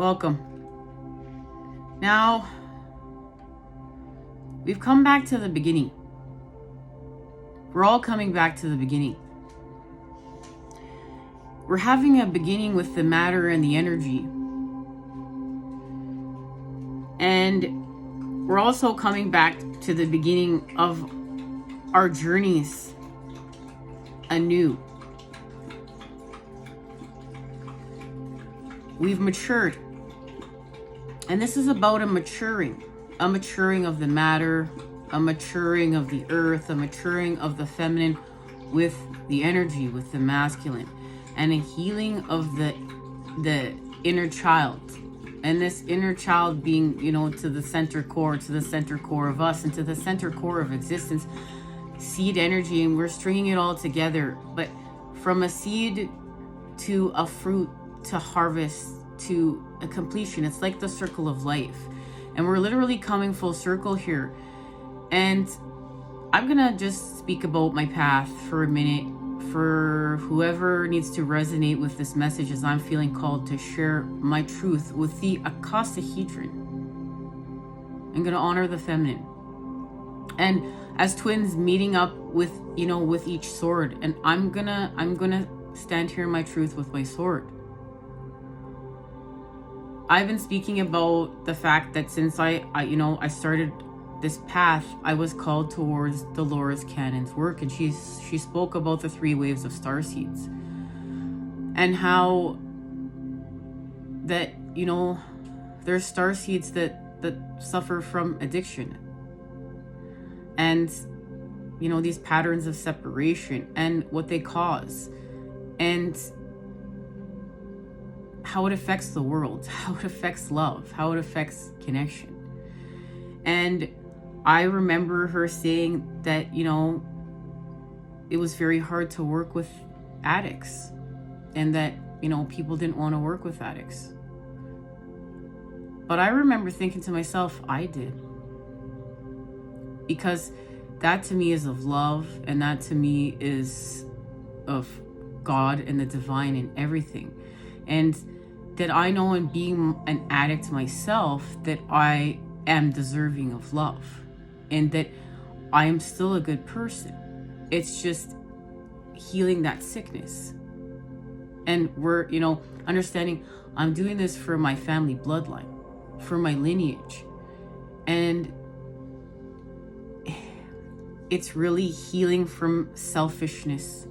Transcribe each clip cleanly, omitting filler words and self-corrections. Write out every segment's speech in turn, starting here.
Welcome. Now, we've come back to the beginning. We're all coming back to the beginning. We're having a beginning with the matter and the energy. And we're also coming back to the beginning of our journeys anew. We've matured. And this is about a maturing of the matter, a maturing of the earth, a maturing of the feminine with the energy, with the masculine, and a healing of the inner child. And this inner child being, to the center core of us, and to the center core of existence, seed energy, and we're stringing it all together. But from a seed to a fruit to harvest to a completion, it's like the circle of life. And we're literally coming full circle here. And I'm gonna just speak about my path for a minute for whoever needs to resonate with this message, as I'm feeling called to share my truth with the icosahedron. I'm gonna honor the feminine. And as twins meeting up with, with each sword, and I'm gonna stand here in my truth with my sword. I've been speaking about the fact that since I started this path, I was called towards Dolores Cannon's work, and she spoke about the 3 waves of starseeds, and how that there's starseeds that suffer from addiction, and these patterns of separation and what they cause, and how it affects the world, how it affects love, how it affects connection. And I remember her saying that, it was very hard to work with addicts, and that, people didn't want to work with addicts. But I remember thinking to myself, I did. Because that to me is of love, and that to me is of God and the divine and everything. And that I know, in being an addict myself, that I am deserving of love, and that I am still a good person. It's just healing that sickness. And we're, understanding I'm doing this for my family bloodline, for my lineage. And it's really healing from selfishness,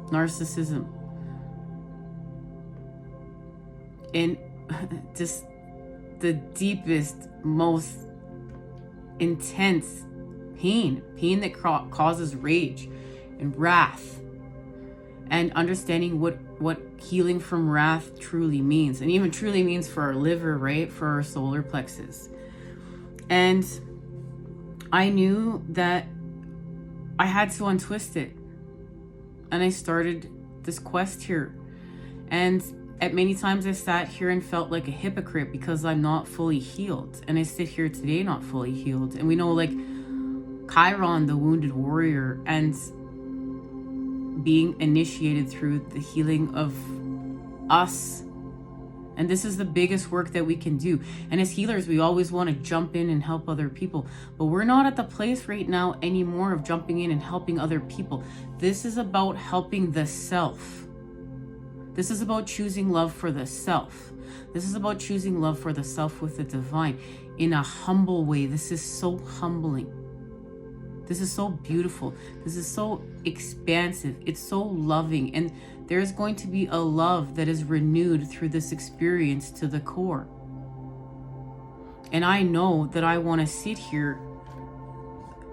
narcissism, and just the deepest, most intense pain that causes rage and wrath, and understanding what healing from wrath truly means, and even truly means for our liver, right, for our solar plexus. And I knew that I had to untwist it, and I started this quest here. And at many times I sat here and felt like a hypocrite because I'm not fully healed. And I sit here today not fully healed. And we know, like, Chiron, the wounded warrior, and being initiated through the healing of us. And this is the biggest work that we can do. And as healers, we always want to jump in and help other people. But we're not at the place right now anymore of jumping in and helping other people. This is about helping the self. This is about choosing love for the self. This is about choosing love for the self with the divine in a humble way. This is so humbling. This is so beautiful. This is so expansive. It's so loving. And there's going to be a love that is renewed through this experience to the core. And I know that I want to sit here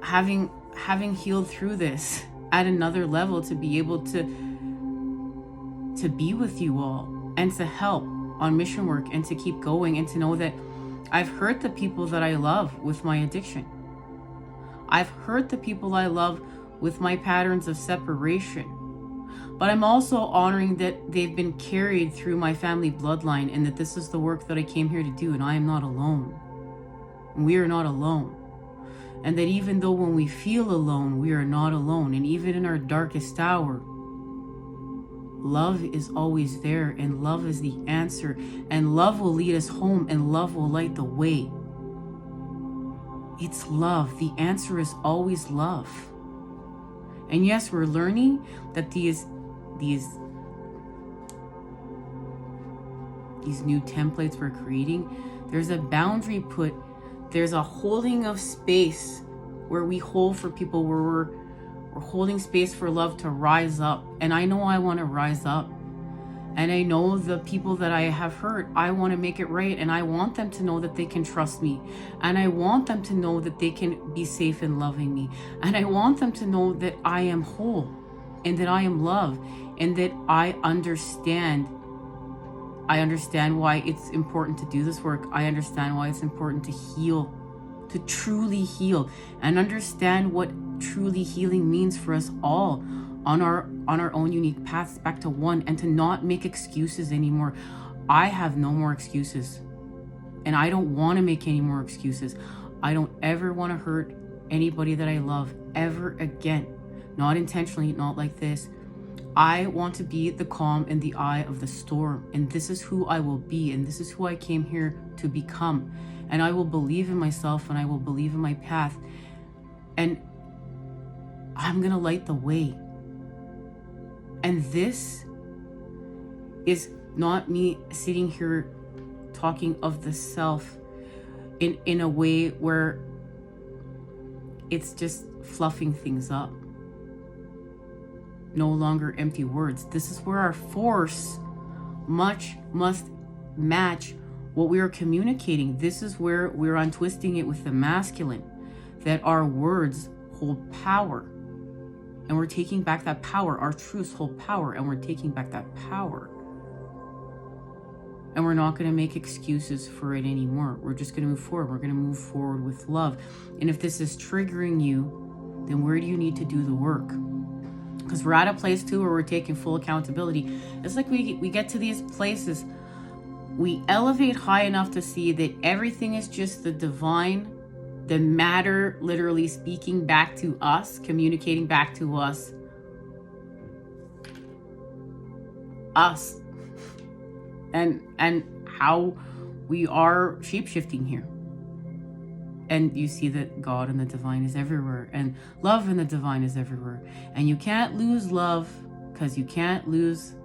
having healed through this at another level, to be able to be with you all and to help on mission work, and to keep going, and to know that I've hurt the people that I love with my addiction. I've hurt the people I love with my patterns of separation. But I'm also honoring that they've been carried through my family bloodline, and that this is the work that I came here to do, and I am not alone. And we are not alone. And that even though when we feel alone, we are not alone. And even in our darkest hour, love is always there, and love is the answer, and love will lead us home, and love will light the way. It's love. The answer is always love. And yes, we're learning that these new templates we're creating, there's a boundary put, there's a holding of space where we hold for people, where we're holding space for love to rise up. And I know I want to rise up. And I know the people that I have hurt, I want to make it right. And I want them to know that they can trust me. And I want them to know that they can be safe in loving me. And I want them to know that I am whole, and that I am love, and that I understand why it's important to do this work. I understand why it's important to heal, to truly heal, and understand what truly healing means for us all on our own unique paths back to one, and to not make excuses anymore. I have no more excuses, and I don't want to make any more excuses. I don't ever want to hurt anybody that I love ever again. Not intentionally, not like this. I want to be the calm in the eye of the storm, and this is who I will be, and this is who I came here to become. And I will believe in myself, and I will believe in my path, and I'm gonna light the way. And this is not me sitting here talking of the self in a way where it's just fluffing things up. No longer empty words. This is where our force must match what we are communicating. This is where we're untwisting it with the masculine, that our words hold power, and we're taking back that power. Our truths hold power, and we're taking back that power. And we're not going to make excuses for it anymore. We're just going to move forward. We're going to move forward with love. And if this is triggering you, then where do you need to do the work? Because we're at a place too where we're taking full accountability. It's like we get to these places, we elevate high enough to see that everything is just the divine, the matter literally speaking back to us, communicating back to us. And how we are shape-shifting here. And you see that God and the divine is everywhere, and love and the divine is everywhere. And you can't lose love, because you can't lose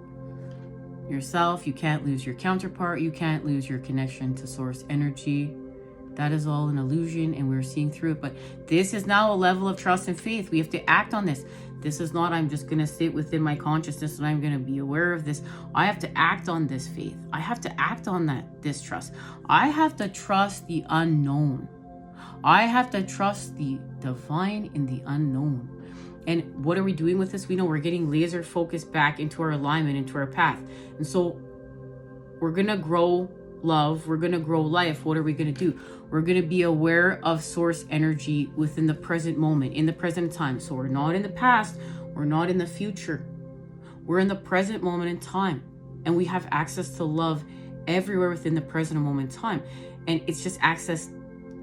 yourself, you can't lose your counterpart, you can't lose your connection to source energy. That is all an illusion, and we're seeing through it. But this is now a level of trust and faith. We have to act on this. This is not, I'm just going to sit within my consciousness and I'm going to be aware of this. I have to act on this faith. I have to act on this trust. I have to trust the unknown. I have to trust the divine in the unknown. And what are we doing with this? We know we're getting laser focused back into our alignment, into our path. And so we're going to grow love. We're going to grow life. What are we going to do? We're going to be aware of source energy within the present moment, in the present time. So we're not in the past. We're not in the future. We're in the present moment in time. And we have access to love everywhere within the present moment in time. And it's just access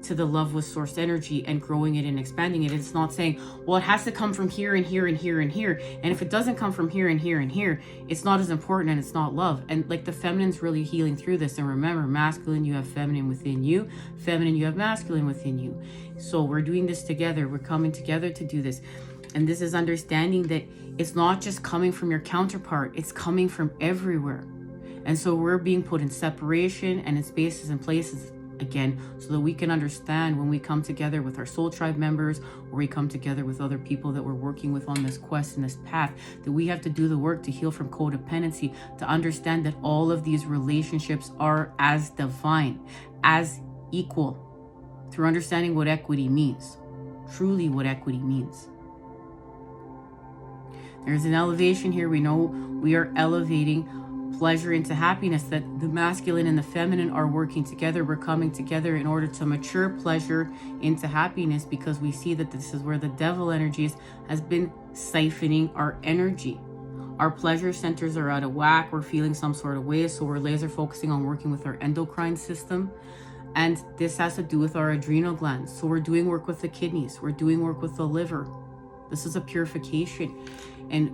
to the love with source energy and growing it and expanding it. It's not saying, well, it has to come from here and here and here and here. And if it doesn't come from here and here and here, it's not as important and it's not love. And like the feminine's really healing through this. And remember, masculine, you have feminine within you. Feminine, you have masculine within you. So we're doing this together. We're coming together to do this. And this is understanding that it's not just coming from your counterpart. It's coming from everywhere. And so we're being put in separation and in spaces and places again, so that we can understand when we come together with our soul tribe members, or we come together with other people that we're working with on this quest and this path, that we have to do the work to heal from codependency, to understand that all of these relationships are as divine, as equal, through understanding what equity means, truly what equity means. There's an elevation here. We know we are elevating pleasure into happiness, that the masculine and the feminine are working together. We're coming together in order to mature pleasure into happiness, because we see that this is where the devil energies has been siphoning our energy. Our pleasure centers are out of whack. We're feeling some sort of way, so we're laser focusing on working with our endocrine system. And this has to do with our adrenal glands. So we're doing work with the kidneys. We're doing work with the liver. This is a purification. And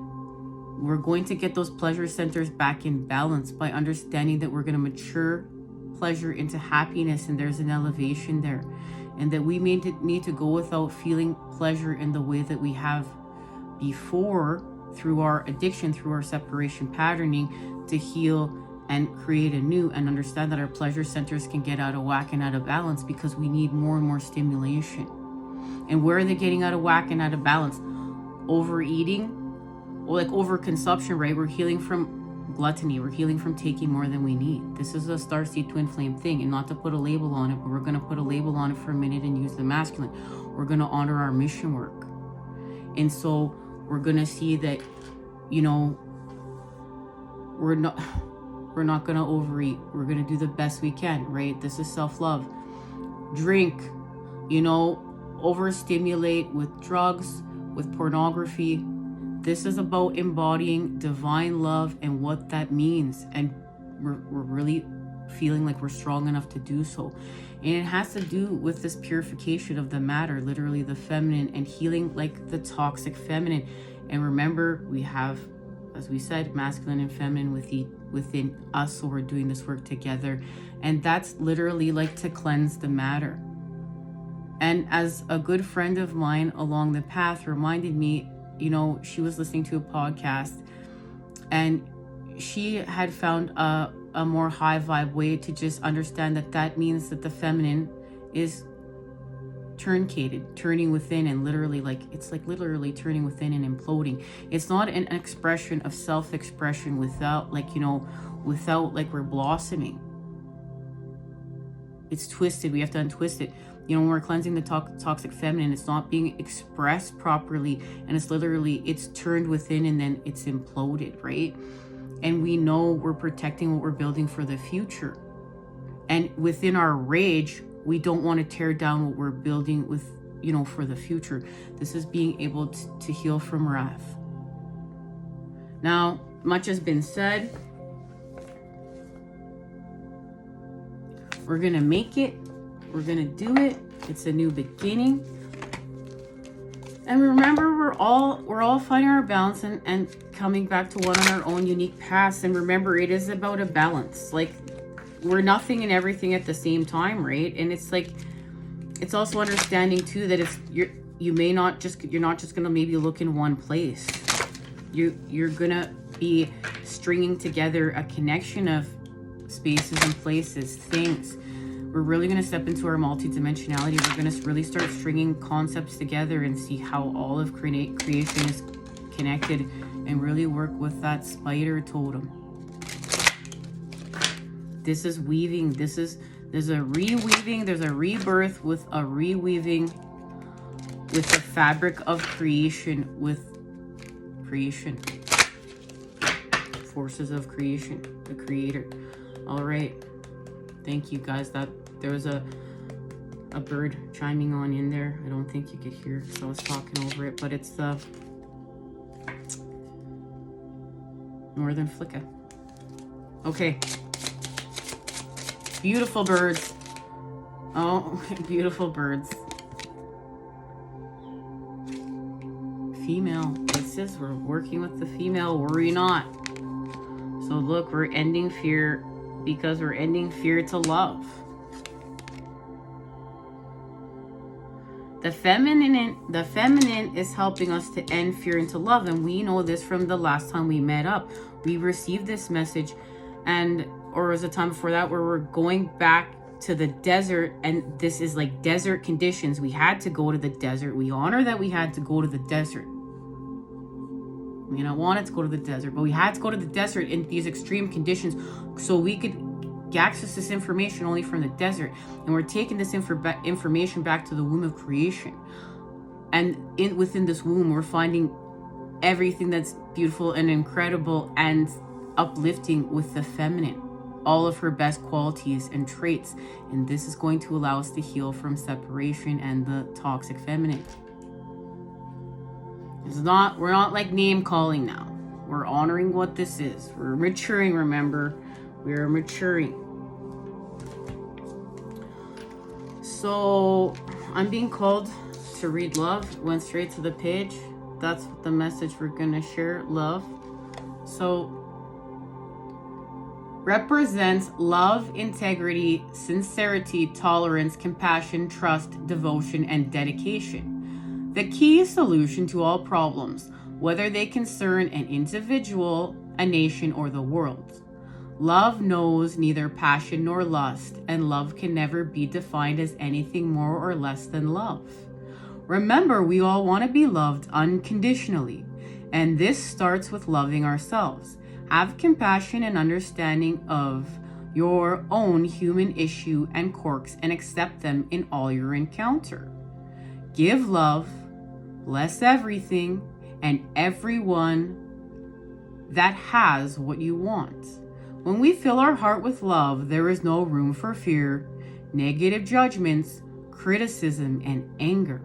we're going to get those pleasure centers back in balance by understanding that we're going to mature pleasure into happiness, and there's an elevation there, and that we may need to go without feeling pleasure in the way that we have before through our addiction, through our separation patterning, to heal and create anew, and understand that our pleasure centers can get out of whack and out of balance because we need more and more stimulation. And where are they getting out of whack and out of balance? Overeating, or like overconsumption, right? We're healing from gluttony. We're healing from taking more than we need. This is a starseed twin flame thing, and not to put a label on it, but we're going to put a label on it for a minute and use the masculine. We're going to honor our mission work. And so we're going to see that, you know, we're not going to overeat. We're going to do the best we can, right? This is self-love. Drink, you know, overstimulate with drugs, with pornography. This is about embodying divine love and what that means. And we're really feeling like we're strong enough to do so. And it has to do with this purification of the matter, literally the feminine, and healing like the toxic feminine. And remember, we have, as we said, masculine and feminine within us, so we're doing this work together. And that's literally like to cleanse the matter. And as a good friend of mine along the path reminded me, you know, she was listening to a podcast, and she had found a more high vibe way to just understand that means that the feminine is turning within, and literally, like, it's like literally turning within and imploding. It's not an expression of self-expression without, like, you know, without like we're blossoming. It's twisted. We have to untwist it. You know, when we're cleansing the toxic feminine, it's not being expressed properly, and it's literally, it's turned within and then it's imploded, right? And we know we're protecting what we're building for the future. And within our rage, we don't want to tear down what we're building with, you know, for the future. This is being able to heal from wrath. Now, much has been said. We're going to make it. We're going to do it. It's a new beginning. And remember, we're all finding our balance and coming back to one on our own unique paths. And remember, it is about a balance. Like, we're nothing and everything at the same time, right? And it's like, it's also understanding too that it's you're not just gonna maybe look in one place. You're gonna be stringing together a connection of spaces and places, things. We're really going to step into our multidimensionality. We're going to really start stringing concepts together and see how all of creation is connected, and really work with that spider totem. This is weaving. There's a reweaving. There's a rebirth with a reweaving with the fabric of creation, with creation. Forces of creation, the creator. All right. Thank you, guys. That there was a bird chiming on in there. I don't think you could hear, so I was talking over it, but it's the northern flicka. Okay. Beautiful birds. Oh, beautiful birds. Female. This is, we're working with the female. Worry not. So look, we're ending fear, because we're ending fear to love. The feminine is helping us to end fear into love, and we know this from the last time we met up. We received this message, or was a time before that, where we're going back to the desert, and this is like desert conditions. We had to go to the desert. We honor that we had to go to the desert. We don't want to go to the desert, but we had to go to the desert in these extreme conditions so we could access this information only from the desert. And we're taking this information back to the womb of creation. And within this womb, we're finding everything that's beautiful and incredible and uplifting with the feminine. All of her best qualities and traits. And this is going to allow us to heal from separation and the toxic feminine. We're not like name calling now. We're honoring what this is. We're maturing, remember. We're maturing. So I'm being called to read love. Went straight to the page. That's the message we're gonna share. Love. So represents love, integrity, sincerity, tolerance, compassion, trust, devotion, and dedication. The key solution to all problems, whether they concern an individual, a nation, or the world. Love knows neither passion nor lust, and love can never be defined as anything more or less than love. Remember, we all want to be loved unconditionally, and this starts with loving ourselves. Have compassion and understanding of your own human issue and quirks and accept them in all your encounter. Give love, bless everything and everyone that has what you want. When we fill our heart with love, there is no room for fear, negative judgments, criticism, and anger.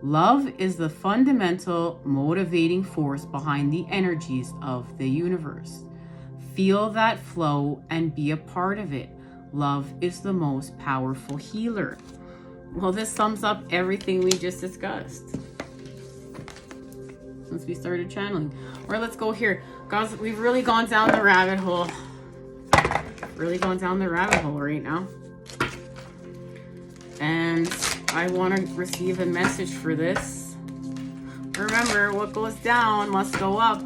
Love is the fundamental motivating force behind the energies of the universe. Feel that flow and be a part of it. Love is the most powerful healer. Well, this sums up everything we just discussed since we started channeling. Or let's go here. Guys, we've really gone down the rabbit hole. Really gone down the rabbit hole right now. And I want to receive a message for this. Remember, what goes down must go up.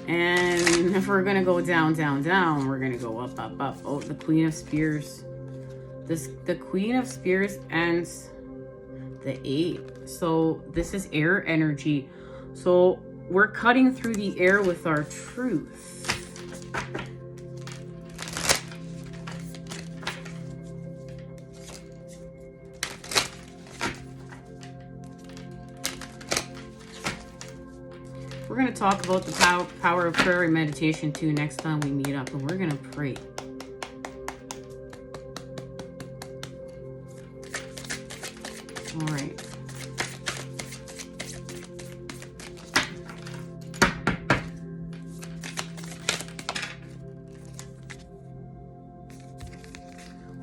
And if we're going to go down, down, down, we're going to go up, up, up. Oh, the Queen of Spears. The Queen of Spears ends the 8. So this is air energy. So we're cutting through the air with our truth. We're going to talk about the power of prayer and meditation too next time we meet up, and we're going to pray. All right.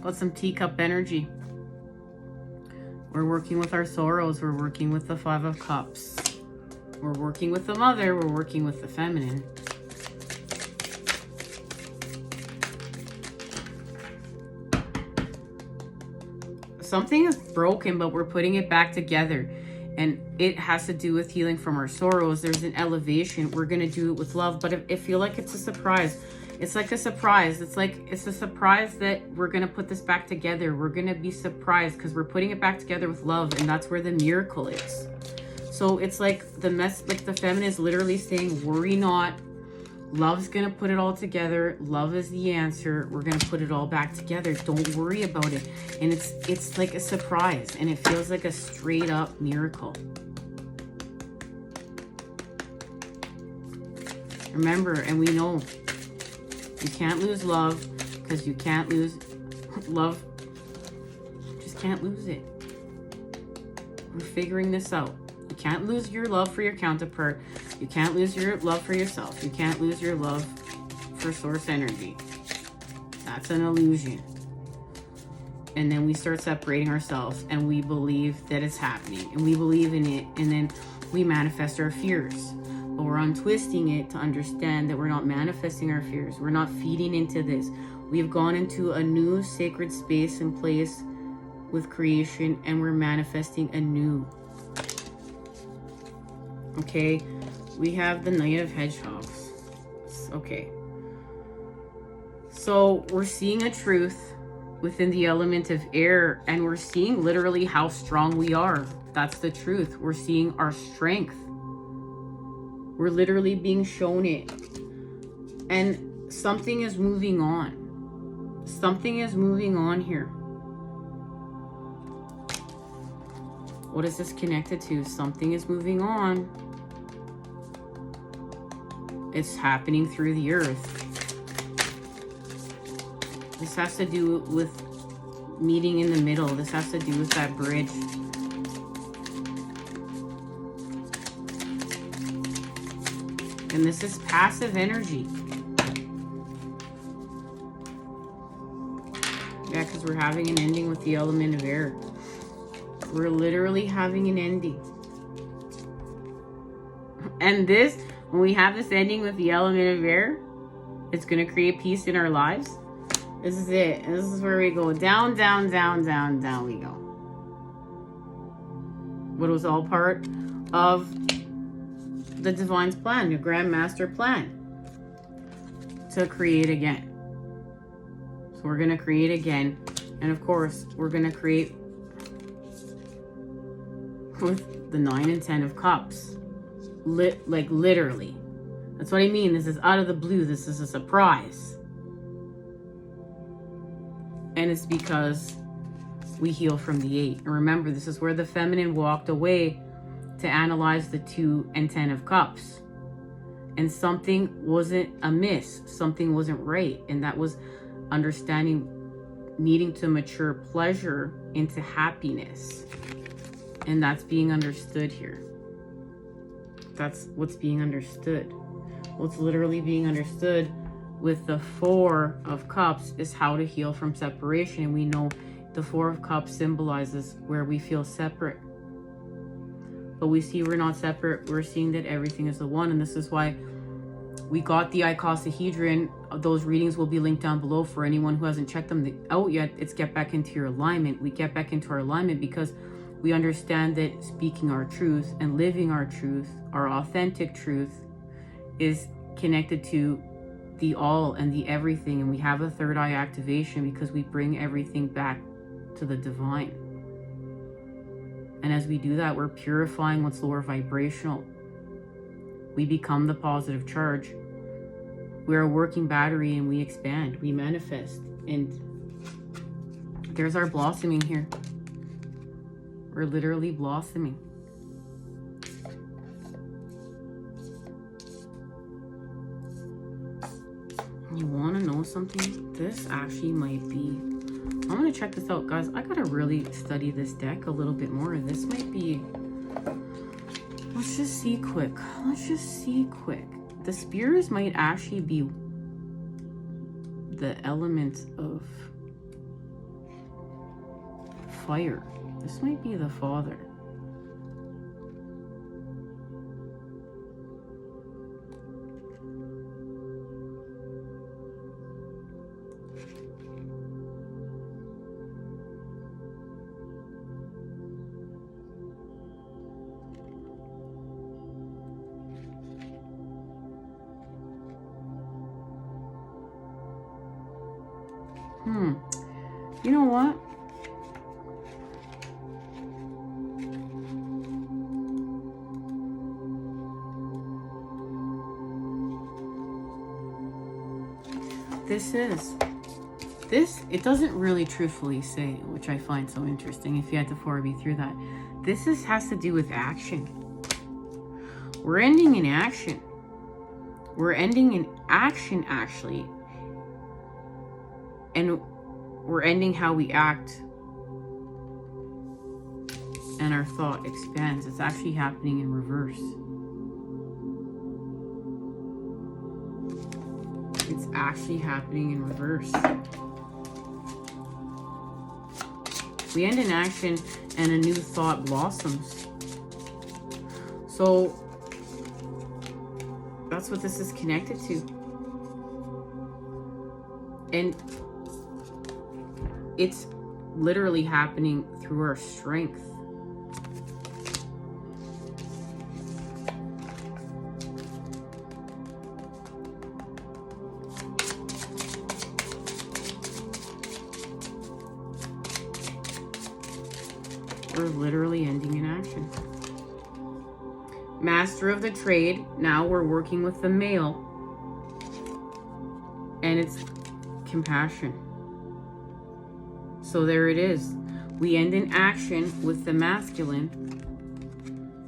Got some teacup energy. We're working with our sorrows. We're working with the 5 of Cups. We're working with the mother. We're working with the feminine. Something is broken, but we're putting it back together. And it has to do with healing from our sorrows. There's an elevation. We're going to do it with love. But I feel like it's a surprise. It's like a surprise. It's a surprise that we're going to put this back together. We're going to be surprised because we're putting it back together with love. And that's where the miracle is. So it's like the feminine is literally saying, worry not. Love's going to put it all together. Love is the answer. We're going to put it all back together. Don't worry about it. And it's like a surprise. And it feels like a straight up miracle. Remember, and we know you can't lose love because you can't lose love. Just can't lose it. We're figuring this out. You can't lose your love for your counterpart. You can't lose your love for yourself. You can't lose your love for source energy. That's an illusion. And then we start separating ourselves and we believe that it's happening and we believe in it, and then we manifest our fears. But we're untwisting it to understand that we're not manifesting our fears. We're not feeding into this. We've gone into a new sacred space and place with creation, and we're manifesting anew. Okay, we have the Knight of Hedgehogs. Okay. So we're seeing a truth within the element of air, and we're seeing literally how strong we are. That's the truth. We're seeing our strength. We're literally being shown it. And something is moving on. Something is moving on here. What is this connected to? Something is moving on. It's happening through the earth. This has to do with meeting in the middle. This has to do with that bridge. And this is passive energy. Yeah, because we're having an ending with the element of air. We're literally having an ending. And this, When we have this ending with the element of air, it's going to create peace in our lives. This is it. This is where we go down, down, down, down, down we go. What was all part of the Divine's plan, the Grand Master plan, to create again. So we're going to create again. And of course, we're going to create with the 9 and 10 of Cups. Like literally. That's what I mean. This is out of the blue. This is a surprise. And it's because we heal from the 8. And remember, this is where the feminine walked away to analyze the 2 and 10 of Cups. And something wasn't amiss. Something wasn't right. And that was understanding, needing to mature pleasure into happiness. And that's being understood here. That's what's being understood. What's literally being understood with the 4 of Cups is how to heal from separation. And we know the 4 of Cups symbolizes where we feel separate. But we see we're not separate. We're seeing that everything is the one. And this is why we got the icosahedron. Those readings will be linked down below for anyone who hasn't checked them out yet. It's get back into your alignment. We get back into our alignment because we understand that speaking our truth and living our truth, our authentic truth, is connected to the all and the everything. And we have a third eye activation because we bring everything back to the divine. And as we do that, we're purifying what's lower vibrational. We become the positive charge. We're a working battery and we expand, we manifest. And there's our blossoming here. We're literally blossoming. You want to know something? This actually might be... I'm going to check this out, guys. I got to really study this deck a little bit more. This might be... Let's just see quick. Let's just see quick. The spears might actually be the element of fire. This might be the father. You know what? It doesn't really truthfully say, which I find so interesting if you had to forward me through that. Has to do with action. We're ending in action. We're ending in action, actually. And we're ending how we act. And our thought expands. It's actually happening in reverse. It's actually happening in reverse. We end in action and a new thought blossoms. So that's what this is connected to. And it's literally happening through our strength. We're literally ending in action. Master of the trade. Now we're working with the male. And it's compassion. So there it is. We end in action with the masculine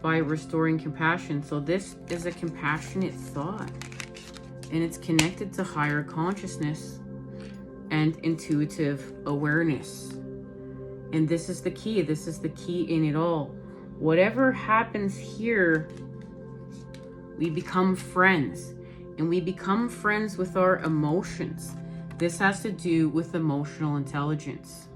by restoring compassion. So this is a compassionate thought. And it's connected to higher consciousness and intuitive awareness. And this is the key. This is the key in it all. Whatever happens here, we become friends. And we become friends with our emotions. This has to do with emotional intelligence.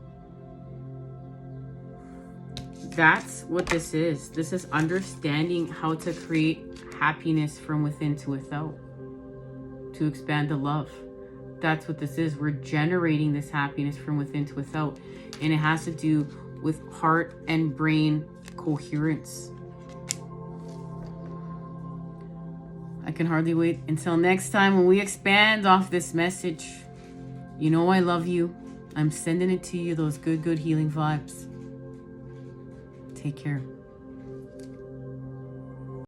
That's what this is. This is understanding how to create happiness from within to without, to expand the love. That's what this is. We're generating this happiness from within to without, and it has to do with heart and brain coherence. I can hardly wait until next time when we expand off this message. You know I love you. I'm sending it to you, those good healing vibes. Take care.